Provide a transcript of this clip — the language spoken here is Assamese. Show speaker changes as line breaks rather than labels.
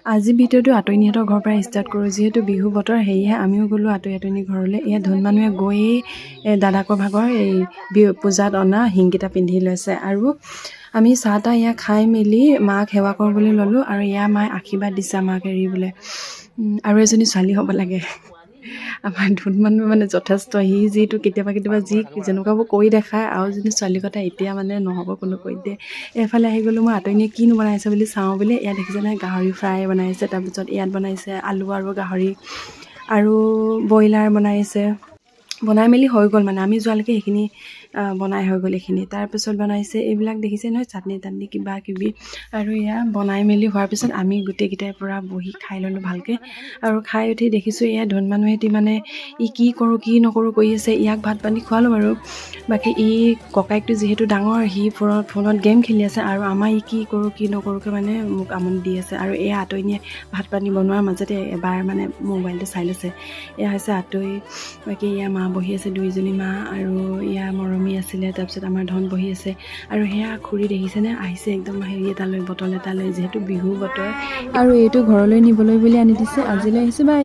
আজি ভিডিঅ'টো আতৈনীহঁতৰ ঘৰৰ পৰা ষ্টাৰ্ট কৰোঁ। যিহেতু বিহু বতৰ সেয়েহে আমিও গ'লোঁ আতৈনী ঘৰলৈ। এয়া ধুন মানুহে গৈয়ে দাদাকৰ ভাগৰ এই পূজাত অনা শিংকেইটা পিন্ধি লৈছে। আৰু আমি চাহ তাহ এয়া খাই মেলি মাক সেৱা কৰোঁ বুলি ল'লোঁ। আৰু এয়া মায়ে আশীৰ্বাদ দিছে মাক এৰিবলৈ। আৰু এজনী ছোৱালী হ'ব লাগে। আমাৰ ধুন মানুহ মানে যথেষ্ট, সি যিটো কেতিয়াবা যি যেনেকুৱাবোৰ কৰি দেখায়, আৰু যদি ছোৱালীৰ কথা এতিয়া মানে নহ'ব কোনো কৈ দিয়ে। এইফালে আহি গ'লোঁ মই আতৈনীয়ে কিনো বনাইছে বুলি চাওঁ বুলি। ইয়াত দেখিছে নহয় গাহৰি ফ্ৰাই বনাইছে, তাৰপিছত ইয়াত বনাইছে আলু আৰু গাহৰি আৰু ব্ৰইলাৰ বনাইছে। বনাই মেলি হৈ গ'ল, মানে আমি যোৱালৈকে সেইখিনি বনাই হৈ গ'ল এইখিনি। তাৰপিছত বনাইছে এইবিলাক দেখিছে নহয় চাটনি তাটনি কিবা কিবি। আৰু এয়া বনাই মেলি হোৱাৰ পিছত আমি গোটেইকেইটাই পূৰা বহি খাই ল'লোঁ ভালকৈ। আৰু খাই উঠি দেখিছোঁ এয়া ধুন মানুহেঁতি মানে ই কি কৰোঁ কি নকৰোঁ কৰি আছে। ইয়াক ভাত পানী খোৱালোঁ বাৰু। বাকী ই ককায়েকটো যিহেতু ডাঙৰ, সি ফোনত গেম খেলি আছে। আৰু আমাৰ ই কি কৰোঁ কি নকৰোঁকৈ মানে মোক আমনি দি আছে। আৰু এয়া আতৈনীয়ে ভাত পানী বনোৱাৰ মাজতে এবাৰ মানে মোবাইলটো চাই লৈছে। এয়া হৈছে আতৈ। বাকী এয়া মা বহি আছে, দুইজনী মা। আৰু এয়া মৰমী আছিলে, তাৰপিছত আমাৰ ধন বহি আছে। আৰু সেয়া খুৰী দেখিছেনে আহিছে একদম হেৰি এটা লৈ, বটল এটা লৈ, যিহেতু বিহু বতৰ। আৰু এইটো ঘৰলৈ নিবলৈ বুলি আনি দিছে। আজিলৈ আহিছোঁ বাই।